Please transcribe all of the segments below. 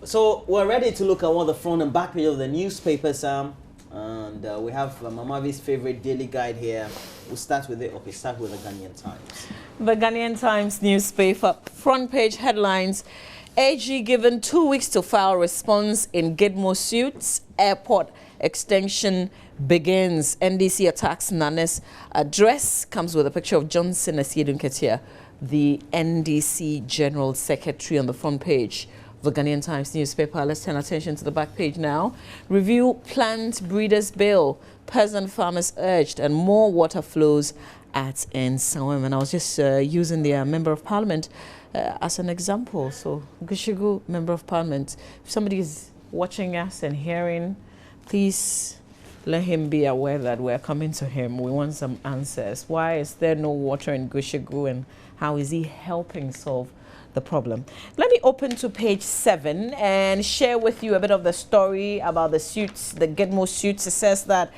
So we're ready to look at what the front and back page of the newspaper, Sam. And we have Mamavi's favorite daily guide here. We'll start with it. Okay, start with the Ghanaian Times. The Ghanaian Times newspaper front page headlines: AG given 2 weeks to file response in Gidmo suits. Airport extension begins. NDC attacks Nane's address. Comes with a picture of Johnson Asiedu Nketia, the NDC General Secretary, on the front page of the Ghanaian Times newspaper. Let's turn attention to the back page now. Review plant breeders bill. Peasant farmers urged, and more water flows at Nsawam. And I was just using the Member of Parliament as an example. So, Gushigu, Member of Parliament, if somebody is watching us and hearing, please let him be aware that we're coming to him. We want some answers. Why is there no water in Gushigu, and how is he helping solve the problem? Let me open to page 7 and share with you a bit of the story about the suits, the Gidmo suits. It says that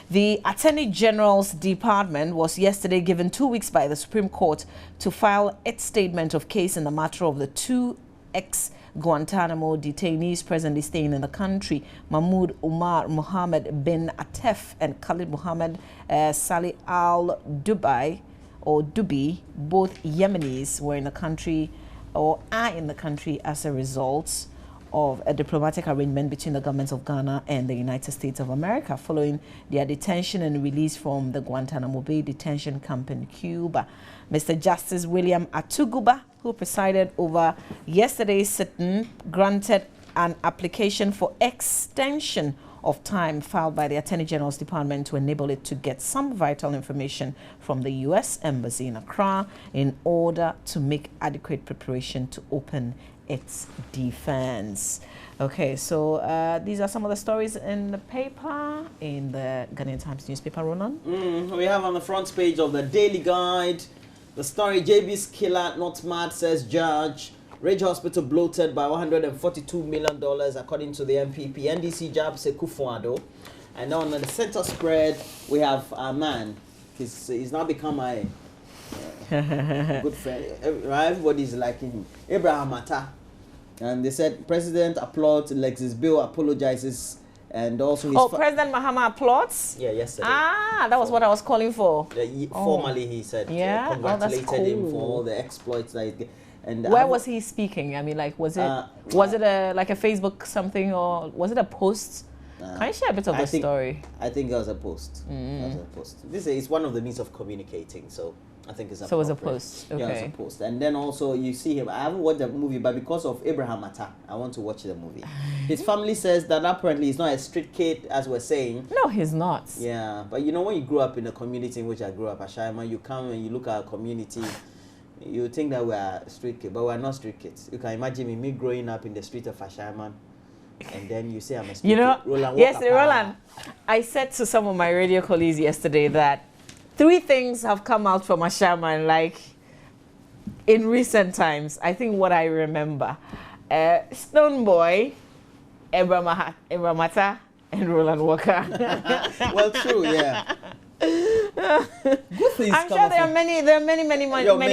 the Attorney General's Department was yesterday given 2 weeks by the Supreme Court to file its statement of case in the matter of the 2 ex-Guantanamo detainees presently staying in the country, Mahmoud Umar Mohammed bin Atef and Khalid Mohammed Salih al-Dubai, or Dubi. Both Yemenis were in the country, or are in the country, as a result of a diplomatic arrangement between the governments of Ghana and the United States of America following their detention and release from the Guantanamo Bay detention camp in Cuba. Mr. Justice William Atuguba, who presided over yesterday's sitting, granted an application for extension of time filed by the Attorney General's Department to enable it to get some vital information from the U.S. Embassy in Accra in order to make adequate preparation to open its defense. Okay, so these are some of the stories in the paper, in the Ghanaian Times newspaper, Ronan. We have on the front page of the Daily Guide the story: JB's killer not mad, says judge. Ridge Hospital bloated by $142 million, according to the MPP. NDC Jab Sekufuado. And on the center spread, we have a man. He's now become my good friend. Everybody's liking him. Abraham Mata. And they said President applauds Lexis Bill, apologizes, and also his... President Mahama applauds? Yeah, yesterday. Ah, that was what I was calling for. Formally, he said, congratulated him for all the exploits that he did. And where was he speaking? I mean, like, was it like a Facebook something, or was it a post? Can you share a bit of the story? I think it was a post. It was a post. This is one of the means of communicating, so I think it's a So it was a post. Okay. Yeah, it was a post. And then also you see him. I haven't watched the movie, but because of Abraham Mata, I want to watch the movie. His family says that apparently he's not a street kid, as we're saying. No, he's not. Yeah, but you know, when you grew up in the community in which I grew up, Ashaiman, you come and you look at our community. You think that we are street kids, but we're not street kids. You can imagine me growing up in the street of Ashaiman, and then you say I'm a street kid. Roland, I said to some of my radio colleagues yesterday that 3 things have come out from Ashaiman, like, in recent times. I think what I remember. Stone Boy, Mata, and Roland Walker. Well, true, yeah. I'm sure there are many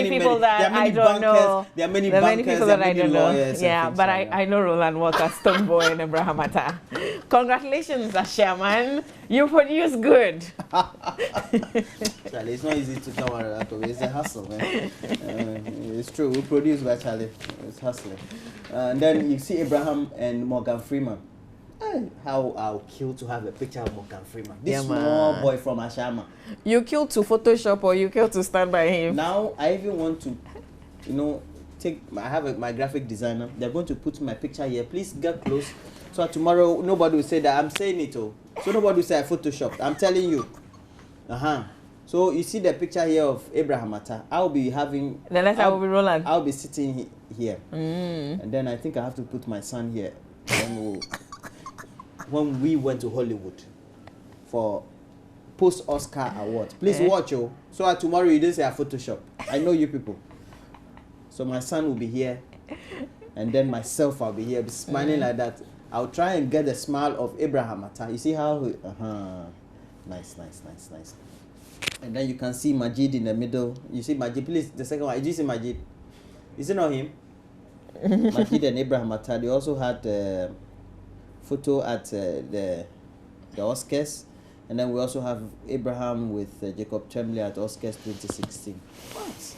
people that I don't know. There are many people that I don't know. Yeah, but I know Roland Walker, Stone Boy, and Abraham Mata. Congratulations, Ashaman. You produce good. Charlie, it's not easy to come out of that way. It's a hustle, man. It's true. We produce by Charlie. It's hustling. And then you see Abraham and Morgan Freeman. How I'll kill to have a picture of Morgan Freeman. This small boy from Ashama. You kill to Photoshop, or you kill to stand by him? Now I even want to, I have my graphic designer. They're going to put my picture here. Please get close, so tomorrow nobody will say that I'm saying it. So nobody will say I photoshopped. I'm telling you. So you see the picture here of Abraham Mata. I'll be having. The letter will be Roland. I'll be sitting here, and then I think I have to put my son here. When we went to Hollywood for post-Oscar award. Please watch, so tomorrow you didn't say I Photoshop. I know you people. So my son will be here, and then myself I'll be here, be smiling like that. I'll try and get the smile of Abraham Mata. You see how nice. And then you can see Majid in the middle. You see Majid, please, the second one. Did you see Majid? Is it not him? Majid and Abraham Atadi also had a photo at the Oscars. And then we also have Abraham with Jacob Tremblay at Oscars 2016. What?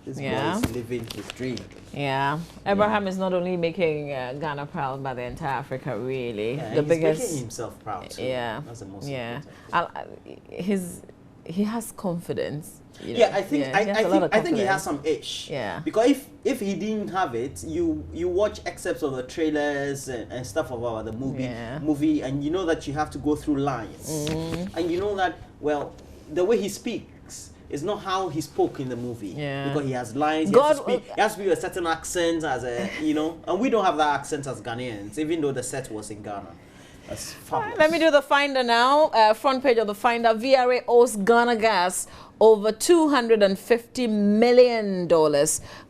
This boy is living his dream. Yeah. Abraham is not only making Ghana proud, but the entire Africa, really. Yeah, the he's biggest. making himself proud, too. Yeah. That's the most important. He has confidence. You know? Yeah, I think I think he has some itch. Yeah. Because if he didn't have it, you watch excerpts of the trailers and stuff about the movie, and you know that you have to go through lines, and you know that the way he speaks is not how he spoke in the movie. Yeah. Because he has lines. He has to be with a certain accent and we don't have that accent as Ghanaians, even though the set was in Ghana. That's fabulous. Let me do the Finder now. Front page of the Finder. VRA owes Ghana Gas over $250 million.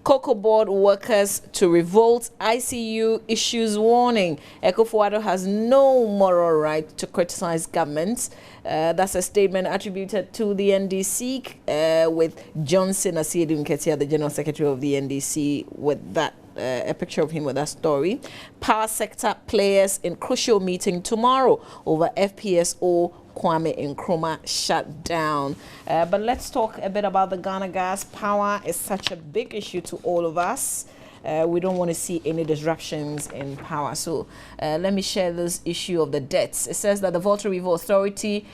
Cocoa board workers to revolt. ICU issues warning. Ekufuado has no moral right to criticize government. That's a statement attributed to the NDC with Johnson Asiedu Nketia, the General Secretary of the NDC, with that. A picture of him with that story. Power sector players in crucial meeting tomorrow over FPSO Kwame Nkrumah shut down. But let's talk a bit about the Ghana Gas. Power is such a big issue to all of us. We don't want to see any disruptions in power. So let me share this issue of the debts. It says that the Volta River Authority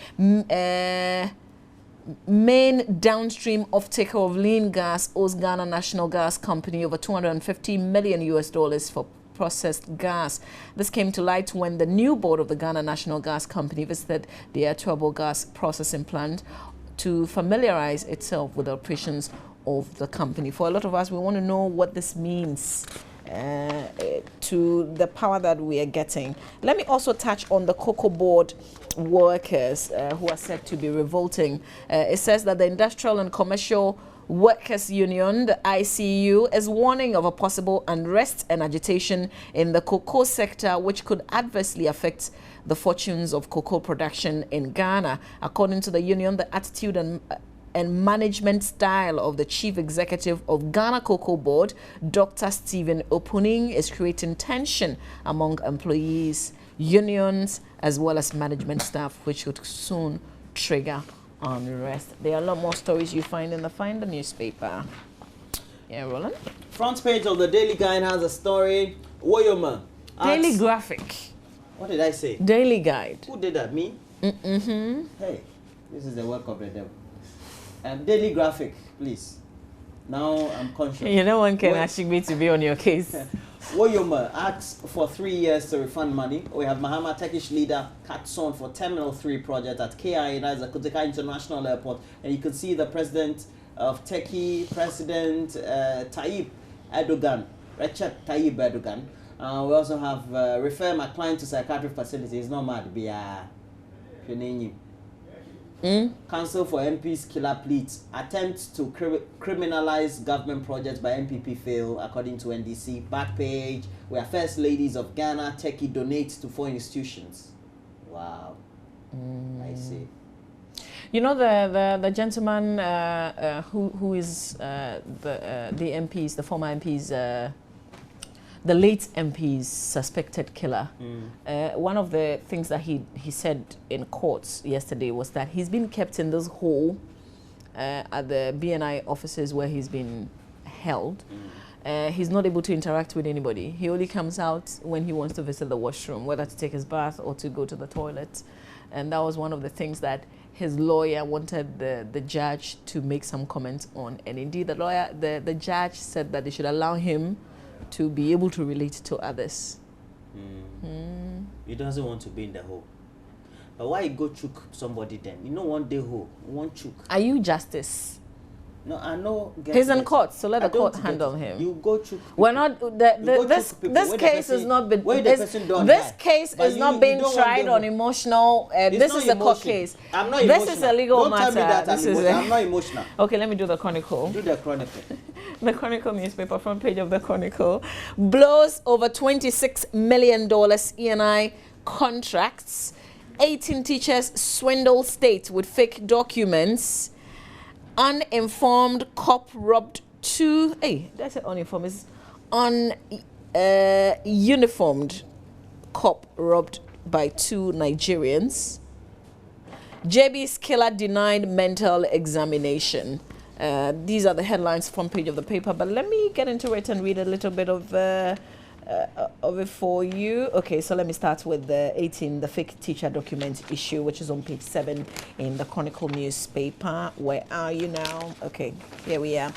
main downstream offtaker of lean gas owes Ghana National Gas Company over $250 million for processed gas. This came to light when the new board of the Ghana National Gas Company visited the Turbo Gas processing plant to familiarize itself with the operations of the company. For a lot of us, we want to know what this means to the power that we are getting. Let me also touch on the cocoa board workers who are said to be revolting. It says that the Industrial and Commercial Workers Union, the ICU, is warning of a possible unrest and agitation in the cocoa sector, which could adversely affect the fortunes of cocoa production in Ghana. According to the union, the attitude and management style of the chief executive of Ghana Cocoa Board, Dr. Stephen Opuning, is creating tension among employees, unions, as well as management staff, which would soon trigger unrest. There are a lot more stories you find in the Finder newspaper. Yeah, Roland? Front page of the Daily Guide has a story. Woyoma. Daily Graphic. What did I say? Daily Guide. Who did that? Me? Hey, this is the work of the devil. Daily Graphic, please. Now I'm conscious. You know one can ask me to be on your case. Woyoma asks for 3 years to refund money. We have Mahama Turkish leader Katson for Terminal 3 project at KIA, that's the Kutika International Airport. And you can see the president of Turkey, President Tayyip Erdogan, Recep Tayyip Erdogan. We also have refer my client to psychiatric facility. It's not mad, be Council for MPs killer pleads. Attempts to criminalize government projects by MPP fail, according to NDC. Back page, where First Ladies of Ghana, Turkey donates to 4 institutions. Wow. I see. You know the gentleman who is the MPs, the former MPs, the late MP's suspected killer. One of the things that he said in courts yesterday was that he's been kept in this hole at the BNI offices where he's been held. He's not able to interact with anybody. He only comes out when he wants to visit the washroom, whether to take his bath or to go to the toilet. And that was one of the things that his lawyer wanted the judge to make some comments on. And indeed, the judge said that they should allow him to be able to relate to others. He doesn't want to be in the hole. But why go chook somebody then? You know, one day hole, one chook. Are you justice? No, I know. He's in court, so let the court handle him. You go chook. We're not. This case has not been. This case is not being tried on emotional. This is a court case. I'm not emotional. This is a legal matter. I'm not emotional. Okay, let me do the Chronicle. Do the Chronicle. The Chronicle newspaper, front page of the Chronicle, blows over $26 million ENI contracts. 18 teachers swindle state with fake documents. Uninformed cop robbed 2. Hey, that's an uninformed. It's Uniformed cop robbed by 2 Nigerians. JB's killer denied mental examination. These are the headlines front page of the paper, but let me get into it and read a little bit of it for you. Okay, so let me start with the 18, the fake teacher document issue, which is on page 7 in the Chronicle newspaper. Where are you now? Okay, here we are.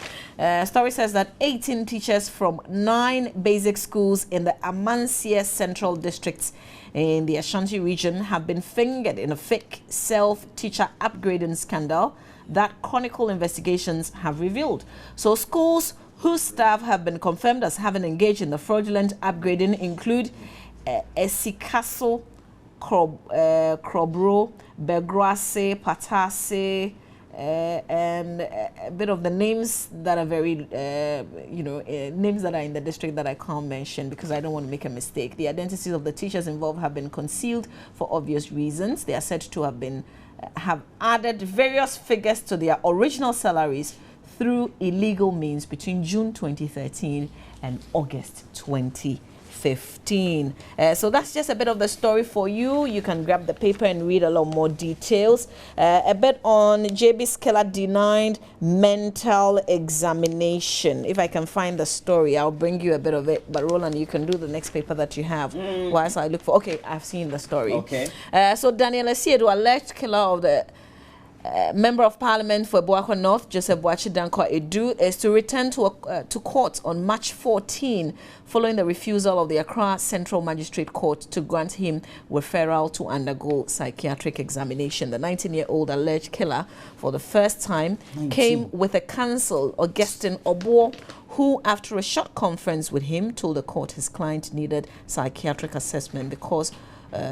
Story says that 18 teachers from 9 basic schools in the Amansia Central District in the Ashanti region have been fingered in a fake self-teacher upgrading scandal that Chronicle investigations have revealed. So schools whose staff have been confirmed as having engaged in the fraudulent upgrading include Esikaso, Krobro, Begrase, Patase, and a bit of the names that are very, names that are in the district that I can't mention because I don't want to make a mistake. The identities of the teachers involved have been concealed for obvious reasons. They are said to have added various figures to their original salaries through illegal means between June 2013 and August 2015. So that's just a bit of the story for you. You can grab the paper and read a lot more details. A bit on JB's killer denied mental examination. If I can find the story, I'll bring you a bit of it. But Roland, you can do the next paper that you have whilst I look for. Okay, I've seen the story. Okay. So Daniel Esiedu, alleged killer of the Member of Parliament for Boakwa North, Joseph Boachi Dankwa Edu, is to return to court on March 14 following the refusal of the Accra Central Magistrate Court to grant him referral to undergo psychiatric examination. The 19-year-old alleged killer, for the first time, came with a counsel, Augustine Obo, who, after a short conference with him, told the court his client needed psychiatric assessment because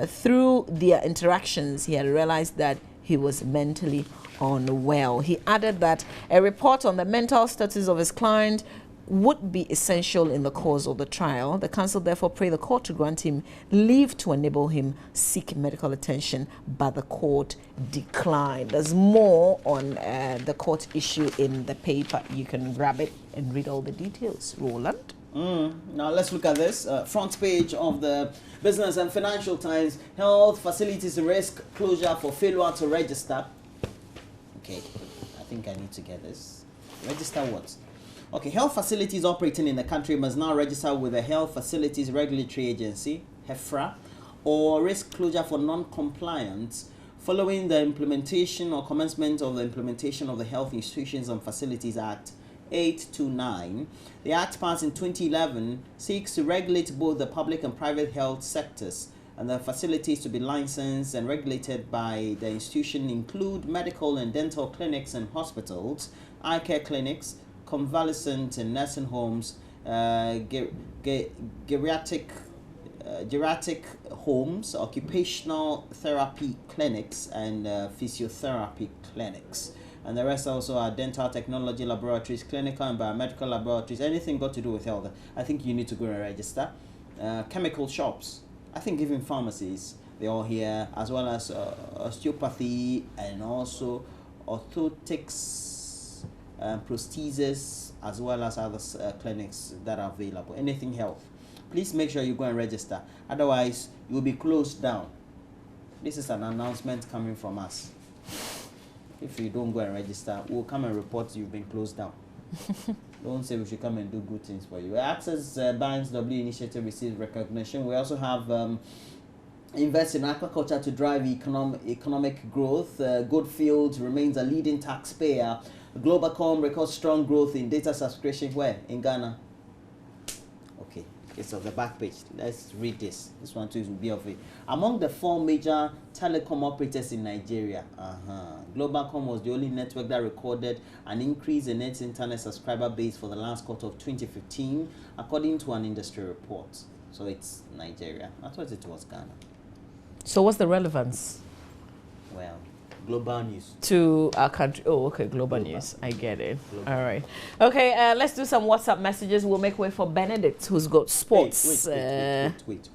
through their interactions, he had realized that he was mentally unwell. He added that a report on the mental status of his client would be essential in the course of the trial. The counsel therefore prayed the court to grant him leave to enable him seek medical attention, but the court declined. There's more on the court issue in the paper. You can grab it and read all the details. Roland? Now let's look at this. Front page of the Business and Financial Times. Health facilities risk closure for failure to register. Okay, I think I need to get this. Register what? Okay, health facilities operating in the country must now register with the Health Facilities Regulatory Agency, HEFRA, or risk closure for non-compliance following the implementation or commencement of the implementation of the Health Institutions and Facilities Act 829. The Act passed in 2011 seeks to regulate both the public and private health sectors, and the facilities to be licensed and regulated by the institution include medical and dental clinics and hospitals, eye care clinics, convalescent and nursing homes, geriatric homes, occupational therapy clinics, and physiotherapy clinics. And the rest also are dental technology laboratories, clinical and biomedical laboratories, anything got to do with health. I think you need to go and register. Chemical shops, I think even pharmacies, they're all here, as well as osteopathy and also orthotics, prosthesis, as well as other clinics that are available. Anything health. Please make sure you go and register. Otherwise, you will be closed down. This is an announcement coming from us. If you don't go and register, we'll come and report you've been closed down. Don't say we should come and do good things for you. Access Bank's W initiative received recognition. We also have invest in aquaculture to drive economic growth. Goodfield remains a leading taxpayer. Globalcom records strong growth in data subscription. Where? In Ghana. Okay. It's on the back page. Let's read this. This one too will be of it. Among the 4 major telecom operators in Nigeria, Globalcom was the only network that recorded an increase in its internet subscriber base for the last quarter of 2015, according to an industry report. So it's Nigeria. I thought it was Ghana. So what's the relevance? Well, global news. To our country. Oh, okay, global news. I get it. Global. All right. Okay, let's do some WhatsApp messages. We'll make way for Benedict, who's got sports. Wait.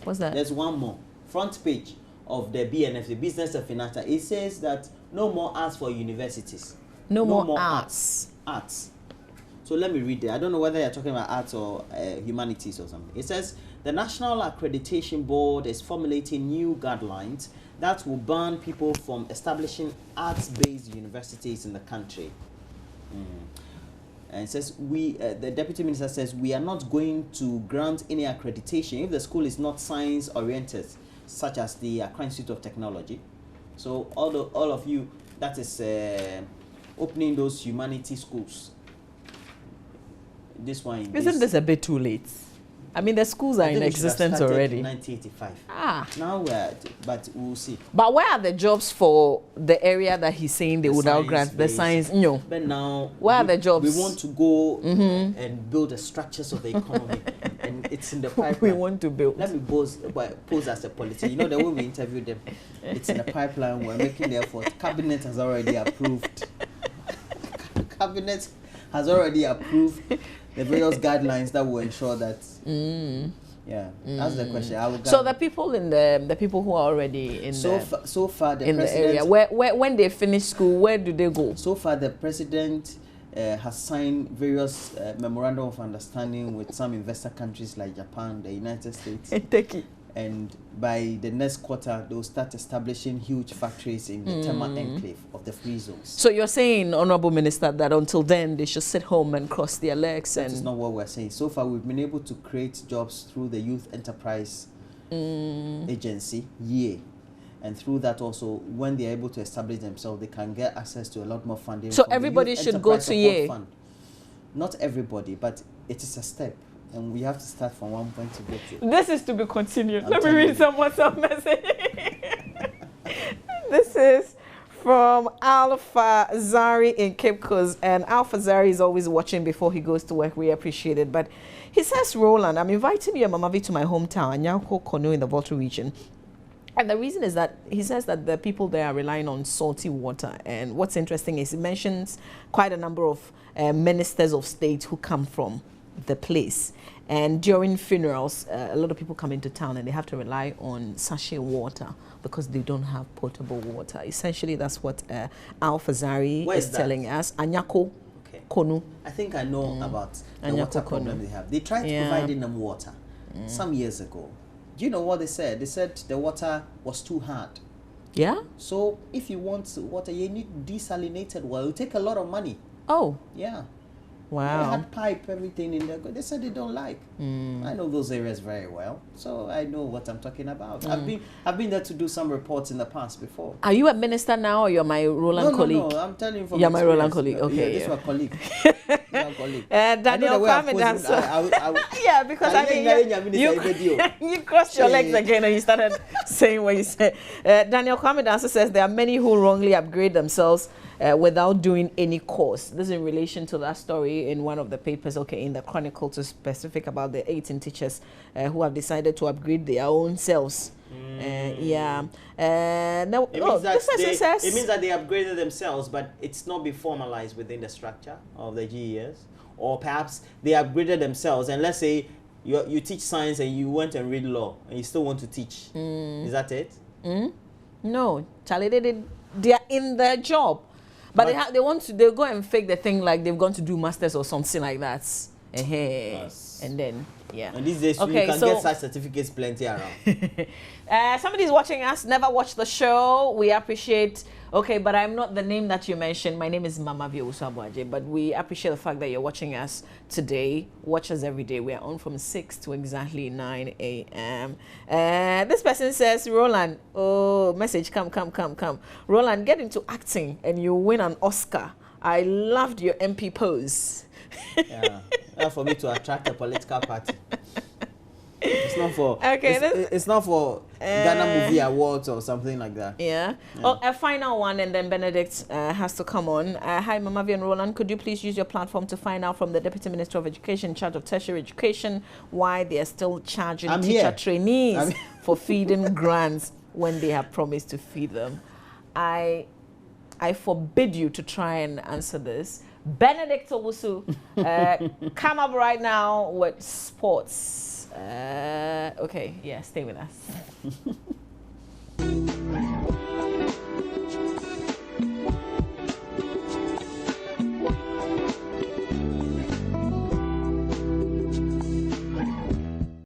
What's that? There's one more. Front page of the BNF, the Business and Financial. It says that no more arts for universities. No more arts. Arts. So let me read it. I don't know whether you're talking about arts or humanities or something. It says the National Accreditation Board is formulating new guidelines that will ban people from establishing arts-based universities in the country. And it says the deputy minister says we are not going to grant any accreditation if the school is not science-oriented, such as the Accra Institute of Technology. So all of you that is opening those humanity schools. This one. Isn't this a bit too late? I mean, the schools are in existence already. In 1985. Ah. Now but we'll see. But where are the jobs for the area that he's saying they would now grant the science? No. But now, where are the jobs? We want to go and build the structures of the economy, and it's in the pipeline. We want to build. Let me pose as a politician. You know, the way we interview them, it's in the pipeline. We're making the effort. Cabinet has already approved. Cabinet has already approved the various guidelines that will ensure that. That's the question. So the people in the people who are already in so far the in president, the area where when they finish school, where do they go? So far the president has signed various memorandum of understanding with some investor countries like Japan, the United States, and Turkey. And by the next quarter, they'll start establishing huge factories in the Tema enclave of the free zones. So you're saying, Honorable Minister, that until then they should sit home and cross their legs? That is not what we're saying. So far, we've been able to create jobs through the Youth Enterprise Agency, YEA. And through that also, when they're able to establish themselves, they can get access to a lot more funding. So everybody should go to YEA? Not everybody, but it is a step. And we have to start from one point to get to. This is to be continued. Let me read some WhatsApp message. This is from Alpha Zari in Cape Coast. And Alpha Zari is always watching before he goes to work. We appreciate it. But he says, Roland, I'm inviting you and Mamavi to my hometown, Anyako Kono in the Volta region. And the reason is that he says that the people there are relying on salty water. And what's interesting is he mentions quite a number of ministers of state who come from the place. And during funerals, a lot of people come into town and they have to rely on sachet water because they don't have potable water. Essentially, that's what Alpha Zari is telling us. Anyako Kono. I think I know about the water problem they have. They tried providing them water some years ago. Do you know what they said? They said the water was too hard. Yeah? So if you want water, you need desalinated water. It will take a lot of money. Oh. Yeah. Wow. They had pipe, everything in there. They said they don't like. I know those areas very well, so I know what I'm talking about. I've been there to do some reports in the past before. Are you a minister now, or you're my Roland colleague? No, I'm telling you from You're my Roland colleague. Okay, this is my colleague. Daniel Kwame Danso. Yeah, because I mean, you crossed your legs again and you started saying what you said. Daniel Kwame Danso says there are many who wrongly upgrade themselves without doing any course. This is in relation to that story in one of the papers, in the Chronicle, to specific about the 18 teachers who have decided to upgrade their own selves. It means that they upgraded themselves, but it's not been formalized within the structure of the GES. Or perhaps they upgraded themselves, and let's say you teach science and you went and read law, and you still want to teach. Is that it? No, Charlie, they are in their job. But they go and fake the thing like they've gone to do masters or something like that. Yes. And then, And these days, you can get such certificates plenty around. Somebody's watching us, never watched the show. We appreciate, but I'm not the name that you mentioned. My name is Mamavi Usabwaje, but we appreciate the fact that you're watching us today. Watch us every day. We are on from 6 to exactly 9 a.m. This person says, Roland, message, come. Roland, get into acting and you win an Oscar. I loved your MP pose. For me to attract a political party. It's not for it's not for Ghana Movie Awards or something like that. Well, a final one, and then Benedict has to come on. Hi, Mamavi and Roland. Could you please use your platform to find out from the Deputy Minister of Education in charge of tertiary education why they are still charging teacher trainees for feeding grants when they have promised to feed them? I forbid you to try and answer this. Benedict Owusu, come up right now with sports. Stay with us.